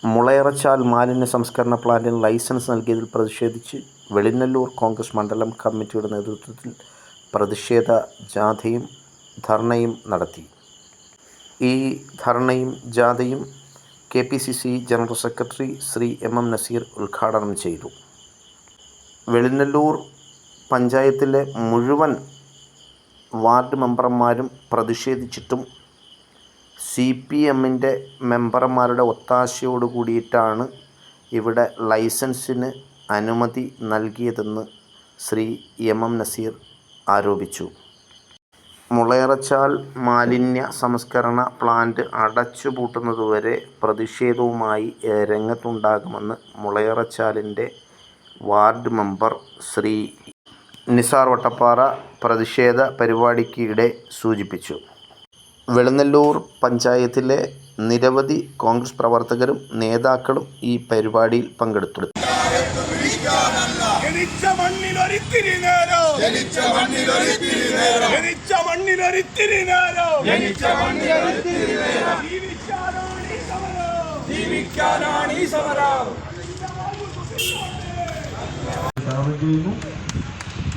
മുളയറച്ചാൽ മാലിന്യ സംസ്കരണ പ്ലാന്റിന് ലൈസൻസ് നൽകിയതിൽ പ്രതിഷേധിച്ച് വെളിനല്ലൂർ കോൺഗ്രസ് മണ്ഡലം കമ്മിറ്റിയുടെ നേതൃത്വത്തിൽ പ്രതിഷേധ ജാഥയും ധർണയും നടത്തി. ഈ ധർണയും ജാഥയും KPCC general secretary Shri MM Naseer ഉദ്ഘാടനം ചെയ്തു. വെളിനല്ലൂർ പഞ്ചായത്തിലെ മുഴുവൻ വാർഡ് മെമ്പർമാരും പ്രതിഷേധിച്ചിട്ടും CPMൻ്റെ മെമ്പർമാരുടെ ഒത്താശയോട് കൂടിയിട്ടാണ് ഇവിടെ ലൈസൻസിന് അനുമതി നൽകിയതെന്ന് ശ്രീ MM നസീർ ആരോപിച്ചു. മുളയറച്ചാൽ മാലിന്യ സംസ്കരണ പ്ലാന്റ് അടച്ചുപൂട്ടുന്നതുവരെ പ്രതിഷേധവുമായി രംഗത്തുണ്ടാകുമെന്ന് മുളയറച്ചാലിൻ്റെ വാർഡ് മെമ്പർ ശ്രീ നിസാർ വട്ടപ്പാറ പ്രതിഷേധ പരിപാടിക്കിടെ സൂചിപ്പിച്ചു. വെളിനല്ലൂർ പഞ്ചായത്തിലെ നിരവധി കോൺഗ്രസ് പ്രവർത്തകരും നേതാക്കളും ഈ പരിപാടിയിൽ പങ്കെടുത്തു.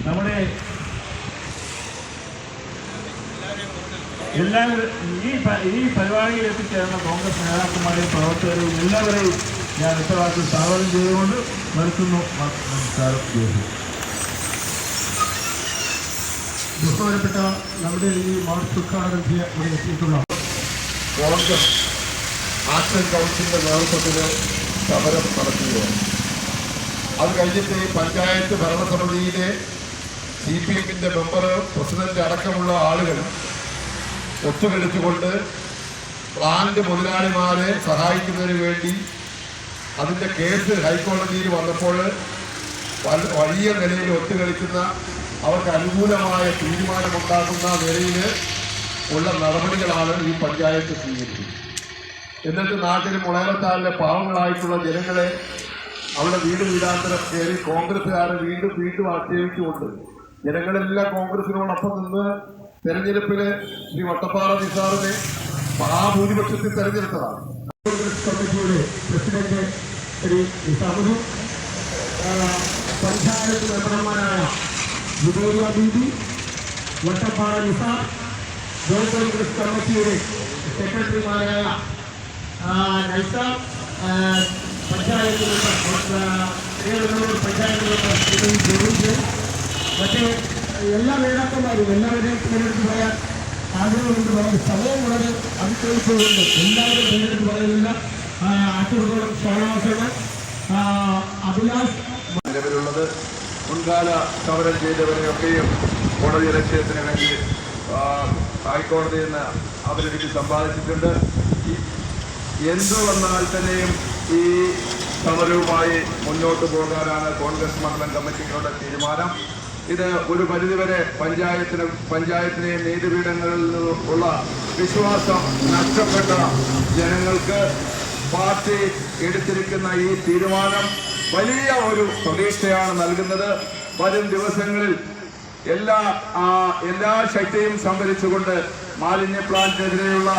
നമ്മുടെ എല്ലാവരും ഈ പരിപാടിയിൽ എത്തിച്ചേർന്ന കോൺഗ്രസ് നേതാക്കന്മാരെയും പ്രവർത്തകരെയും എല്ലാവരെയും ഞാൻ ഇത്തരത്തിൽ സ്വാഗതം ചെയ്തുകൊണ്ട് നിർത്തുന്നു. നമസ്കാരം. ബഹുമാനപ്പെട്ട നമ്മുടെ ഈ മാർച്ച് ഉദ്ഘാടനം ഇവിടെ എത്തിയിട്ടുള്ള കോൺഗ്രസ് ആക്ഷൻ കൗൺസിലിന്റെ നേതൃത്വത്തിൽ സമരം നടത്തുകയാണ്. അത് കഴിഞ്ഞിട്ട് ഈ പഞ്ചായത്ത് ഭരണസമിതിയിലെ CPMന്റെ മെമ്പർ, പ്രസിഡന്റ് അടക്കമുള്ള ആളുകൾ ഒത്തുകളിച്ചുകൊണ്ട് പ്ലാന്റ് മുതലാളിമാരെ സഹായിക്കുന്നതിന് വേണ്ടി അതിൻ്റെ കേസ് ഹൈക്കോടതിയിൽ വന്നപ്പോൾ വലിയ നിലയിൽ ഒത്തുകളിക്കുന്ന അവർക്ക് അനുകൂലമായ തീരുമാനമുണ്ടാക്കുന്ന നിലയിൽ ഉള്ള നടപടികളാണ് ഈ പഞ്ചായത്ത് സ്വീകരിച്ചത്. എന്നിട്ട് നാട്ടിൽ മുളയറച്ചാലിലെ പാവങ്ങളായിട്ടുള്ള ജനങ്ങളെ അവിടെ വീടാന്തരം കയറി കോൺഗ്രസ്സുകാരെ വീണ്ടും ആക്ഷേപിച്ചുകൊണ്ട് ജനങ്ങളെല്ലാം കോൺഗ്രസിനോടൊപ്പം നിന്ന് തെരഞ്ഞെടുപ്പില് ശ്രീ വട്ടപ്പാറ നിസാറിനെ മഹാഭൂരിപക്ഷത്തിൽ തെരഞ്ഞെടുത്തതാണ്. കോൺഗ്രസ് കമ്മിറ്റിയുടെ പ്രസിഡന്റ് ശ്രീ നിസാമുദ്ദീൻ, പഞ്ചായത്ത് മെമ്പർമാരായ ജുബേരിയ ബീബി, വട്ടപ്പാറ നിസാർ, ജോയിന്റ് കോൺഗ്രസ് കമ്മിറ്റിയുടെ സെക്രട്ടറിമാരായ നൈസാം, പഞ്ചായത്ത് മെമ്പർ പഞ്ചായത്ത് മറ്റേ എല്ലാ നേതാക്കന്മാരും എല്ലാവരെയും തിരഞ്ഞെടുത്ത് പറയാൻ ആഗ്രഹമുണ്ട്. വളരെ സമയം വളരെ അതിക്രമിച്ചുകൊണ്ട് എല്ലാവരും തിരഞ്ഞെടുത്ത് പറയുന്നില്ല. ആറ്റുകുളം ശ്വാസങ്ങൾ, അഭിലാഷ് നിലവിലുള്ളത് മുൻകാല സമരം ചെയ്തവരെയൊക്കെയും കോടതി ലക്ഷ്യത്തിന് വേണ്ടി ഹൈക്കോടതിയിൽ നിന്ന് അവരെനിക്ക് സമ്പാദിച്ചിട്ടുണ്ട്. എന്തു വന്നാൽ തന്നെയും ഈ സമരവുമായി മുന്നോട്ട് പോകാനാണ് കോൺഗ്രസ് മണ്ഡലം കമ്മിറ്റികളുടെ തീരുമാനം. ഇത് ഒരു പരിധിവരെ പഞ്ചായത്തിനെയും നീതിപീഠങ്ങളിൽ നിന്നുള്ള വിശ്വാസം നഷ്ടപ്പെട്ട ജനങ്ങൾക്ക് പാർട്ടി എടുത്തിരിക്കുന്ന ഈ തീരുമാനം വലിയ ഒരു പ്രതീക്ഷയാണ് നൽകുന്നത്. വരും ദിവസങ്ങളിൽ എല്ലാ ശക്തിയും സംഭരിച്ചുകൊണ്ട് മാലിന്യ പ്ലാന്റിനെതിരെയുള്ള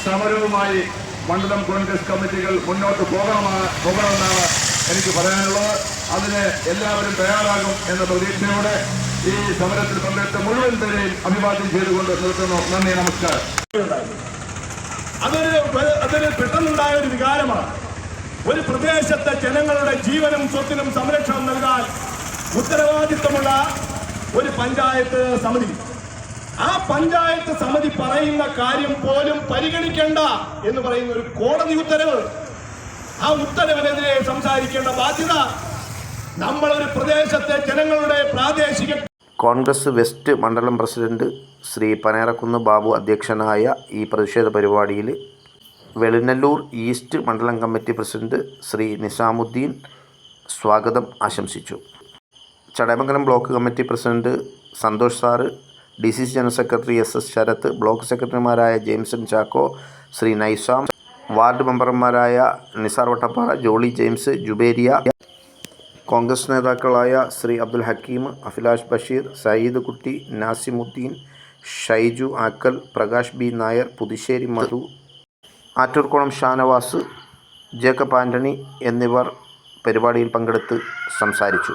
സമരവുമായി മണ്ഡലം കോൺഗ്രസ് കമ്മിറ്റികൾ മുന്നോട്ട് പോകണമെന്നാണ് എനിക്ക് പറയാനുള്ളത്. അതിന് എല്ലാവരും തയ്യാറാകും എന്ന പ്രതീക്ഷയോടെ ഈ സമരത്തിൽ പങ്കെടുത്ത മുഴുവൻ പേരെയും അഭിവാദ്യം ചെയ്തുകൊണ്ട് നിർത്തുന്നു. നന്ദി, നമസ്കാരം. അതൊരു പെട്ടെന്നുണ്ടായ ഒരു വികാരമാണ്. ഒരു പ്രദേശത്തെ ജനങ്ങളുടെ ജീവനും സ്വത്തിനും സംരക്ഷണം നൽകാൻ ഉത്തരവാദിത്വമുള്ള ഒരു പഞ്ചായത്ത് സമിതി, ആ പഞ്ചായത്ത് സമിതി പറയുന്ന കാര്യം പോലും പരിഗണിക്കേണ്ട എന്ന് പറയുന്ന ഒരു കോടതി ഉത്തരവ്, ആ ഉത്തരവിനെതിരെ സംസാരിക്കേണ്ട ബാധ്യത നമ്മളൊരു പ്രദേശത്തെ ജനങ്ങളുടെ പ്രാദേശിക. കോൺഗ്രസ് വെസ്റ്റ് മണ്ഡലം പ്രസിഡന്റ് ശ്രീ പനേറക്കുന്ന് ബാബു അധ്യക്ഷനായ ഈ പ്രതിഷേധ പരിപാടിയിൽ വെളിനല്ലൂർ ഈസ്റ്റ് മണ്ഡലം കമ്മിറ്റി പ്രസിഡന്റ് ശ്രീ നിസാമുദ്ദീൻ സ്വാഗതം ആശംസിച്ചു. Chadayamangalam block committee president Santhosh sir, DCC general secretary SS Sarath, block സെക്രട്ടറിമാരായ ജെയിംസൺ ചാക്കോ, ശ്രീ നൈസാം, വാർഡ് മെമ്പർമാരായ നിസാർ വട്ടപ്പാറ, ജോളി ജെയിംസ്, ജുബേരിയ, കോൺഗ്രസ് നേതാക്കളായ ശ്രീ അബ്ദുൽ ഹക്കീം, അഭിലാഷ് ബഷീർ, സയ്യിദ് കുട്ടി, നാസിമുദ്ദീൻ, ഷൈജു ആക്കൽ, പ്രകാശ് B നായർ, പുതുശ്ശേരി മധു, ആറ്റൂർക്കുളം ഷാനവാസ്, ജേക്കബ് ആൻ്റണി എന്നിവർ പരിപാടിയിൽ പങ്കെടുത്ത് സംസാരിച്ചു.